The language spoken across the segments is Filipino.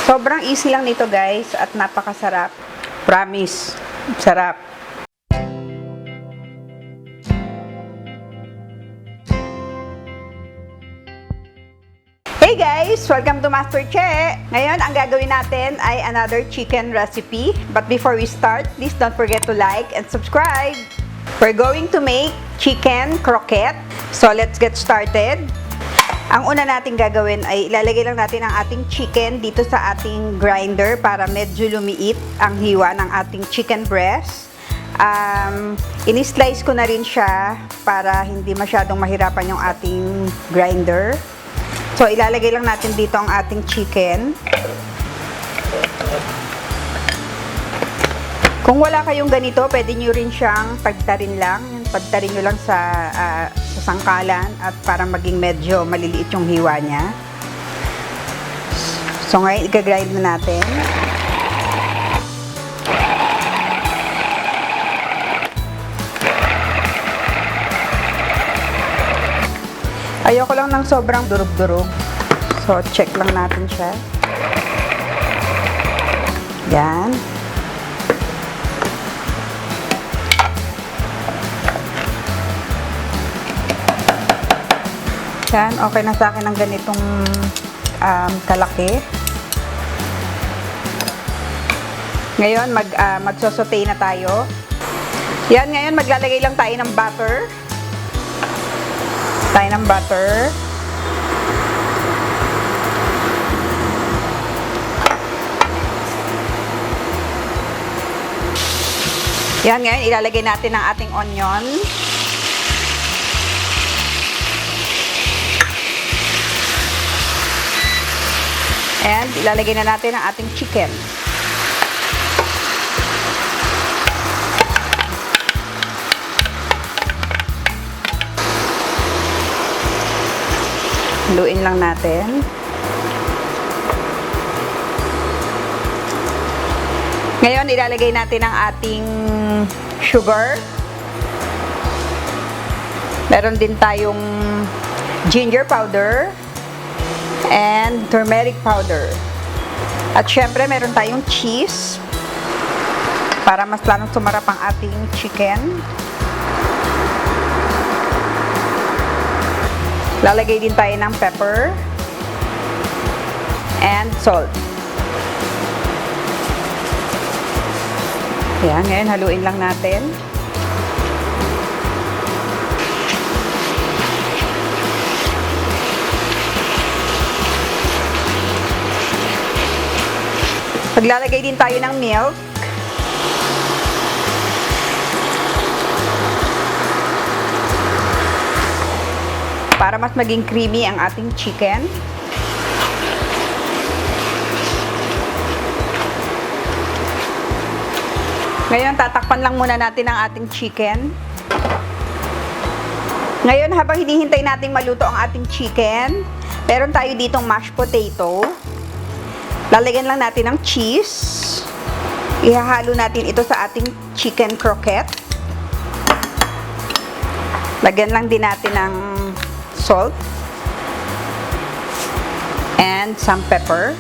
Sobrang easy lang nito guys at napakasarap. Promise, sarap. Hey guys! Welcome to MasterChe! Ngayon, ang gagawin natin ay another chicken recipe. But before we start, please don't forget to like and subscribe. We're going to make chicken croquette. So, let's get started. Ang una natin gagawin ay ilalagay lang natin ang ating chicken dito sa ating grinder para medyo lumiit ang hiwa ng ating chicken breast. Ini-slice ko na rin siya para hindi masyadong mahirapan yung ating grinder. So, ilalagay lang natin dito ang ating chicken. Kung wala kayong ganito, pwede nyo rin siyang pagtarin lang. Pagtarin nyo lang sa sangkalan at para maging medyo maliliit yung hiwa niya. So, ngayon, i-grind na natin. Ayoko lang ng sobrang durog-durog. So, check lang natin siya. Yan. Yan, okay na sa akin ang ganitong kalaki. Ngayon, magsosote na tayo. Yan, ngayon maglalagay lang tayo ng butter. Yan, ngayon ilalagay natin ang ating onion. And ilalagay na natin ang ating chicken. Haluin lang natin. Ngayon, ilalagay natin ang ating sugar. Meron din tayong ginger powder and turmeric powder. At syempre, meron tayong cheese para mas lalong sumarap ang ating chicken. Lalagay din tayo ng pepper and salt. Yan, ngayon haluin lang natin. Maglalagay din tayo ng milk. Para mas maging creamy ang ating chicken. Ngayon, tatakpan lang muna natin ang ating chicken. Ngayon, habang hinihintay nating maluto ang ating chicken, meron tayo ditong mashed potato. Lalagyan lang natin ng cheese. Ihahalo natin ito sa ating chicken croquette. Lagyan lang din natin ng salt and some pepper.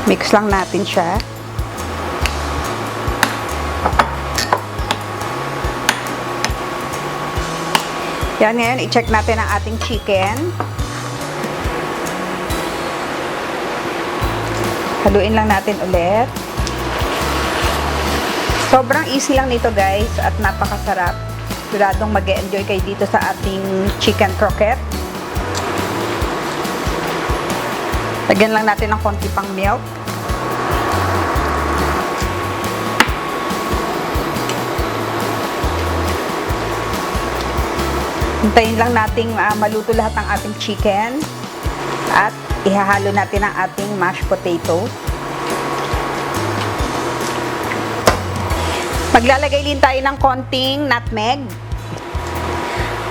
Mix lang natin siya. Yan, ngayon i-check natin ang ating chicken. Haluin lang natin ulit. Sobrang easy lang nito guys at napakasarap. Siguradong mag-e-enjoy kayo dito sa ating chicken croquette. Lagyan lang natin ng konti pang milk. Hintayin lang nating maluto lahat ng ating chicken. At ihahalo natin ang ating mashed potato. Maglalagay din tayo ng konting nutmeg.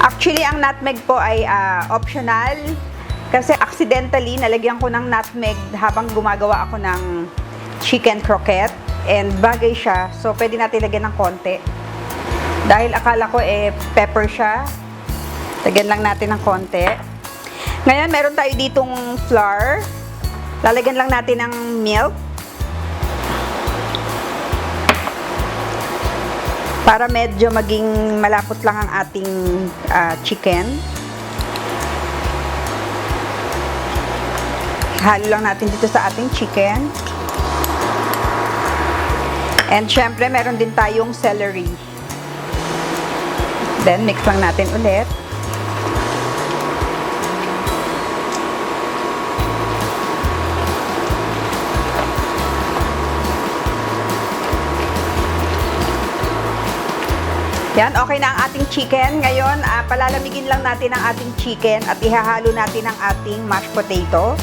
Actually, ang nutmeg po ay optional. Kasi accidentally, nalagyan ko ng nutmeg habang gumagawa ako ng chicken croquette. And bagay siya. So, pwede natin lagyan ng konti. Dahil akala ko pepper siya. Lagyan lang natin ng konti. Ngayon, meron tayo ditong flour. Lalagyan lang natin ng milk. Para medyo maging malapot lang ang ating chicken. Halo lang natin dito sa ating chicken. And syempre, meron din tayong celery. Then, mix lang natin ulit. Yan, okay na ang ating chicken. Ngayon, palalamigin lang natin ang ating chicken at ihahalo natin ang ating mashed potato.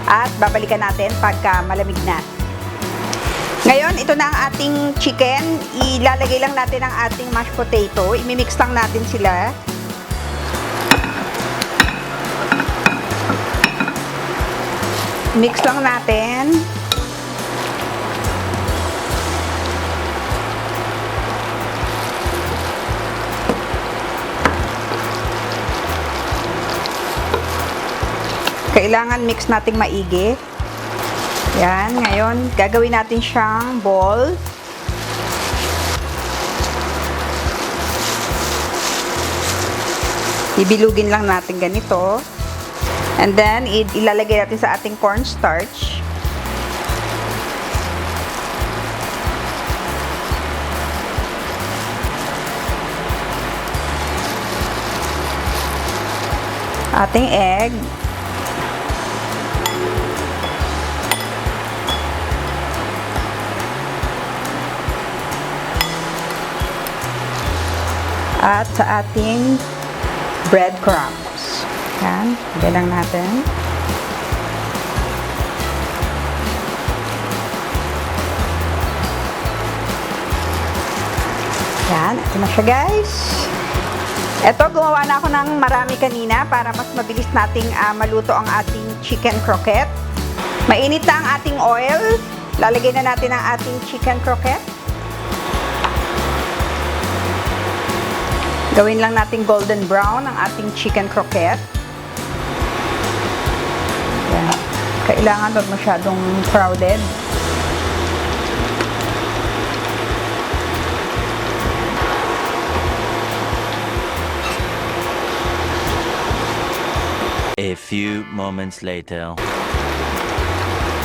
At babalikan natin pagka malamig na. Ngayon, ito na ang ating chicken. Ilalagay lang natin ang ating mashed potato. Imimix lang natin sila. Mix lang natin. Kailangan mix nating maigi. Yan, ngayon, gagawin natin siyang ball. Ibilugin lang natin ganito. And then, ilalagay natin sa ating cornstarch. Ating egg. At sa ating breadcrumbs. Yan, lagyan lang natin. Yan, ito na siya guys. Ito, gumawa na ako ng marami kanina para mas mabilis nating maluto ang ating chicken croquette. Mainit na ang ating oil. Lalagay na natin ang ating chicken croquette. Gawin lang natin golden brown ang ating chicken croquette. Yan. Kailangan wag masyadong crowded. A few moments later.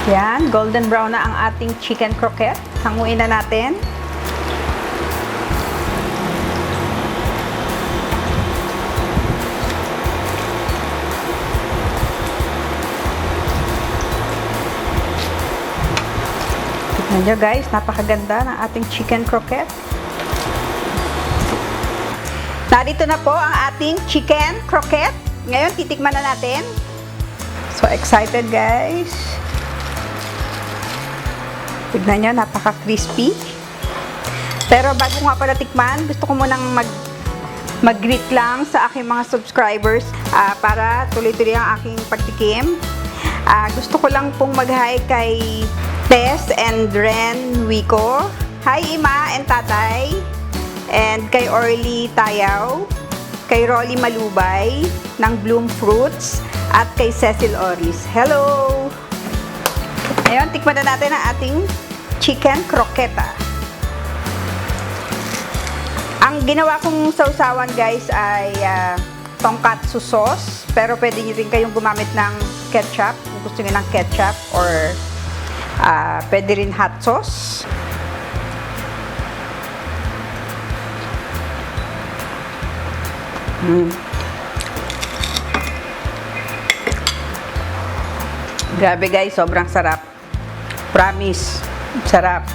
Yan, golden brown na ang ating chicken croquette. Hanguin na natin. Tignan nyo guys, napakaganda ng ating chicken croquette. Narito na po ang ating chicken croquette. Ngayon, titikman na natin. So excited guys. Tignan nyo, napaka-crispy. Pero bago nga pala tikman, gusto ko munang mag-greet lang sa aking mga subscribers para tuloy-tuloy ang aking pagtikim. Gusto ko lang pong mag-hi kay Tess and Ren Wico. Hi Ima and Tatay. And kay Orly Tayaw. Kay Rolly Malubay ng Bloom Fruits. At kay Cecil Oris. Hello! Ngayon, tikman na natin ang ating chicken croquette. Ang ginawa kong sausawan guys ay tonkatsu sauce. Pero pwede nyo rin kayong gumamit ng ketchup. Kung gusto nyo ng ketchup or pwede rin hot sauce. Grabe guys, sobrang sarap. Promise, sarap.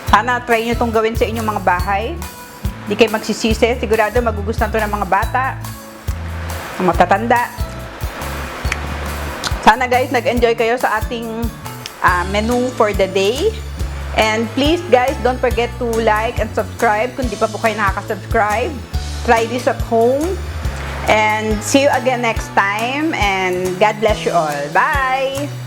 Sana try nyo itong gawin sa inyong mga bahay. Hindi kayo magsisisi. Sigurado magugustuhan to ng mga bata, ng matatanda. Sana guys, nag-enjoy kayo sa ating menu for the day. And please guys, don't forget to like and subscribe kung di pa po kayo nakaka-subscribe. Try this at home. And see you again next time. And God bless you all. Bye!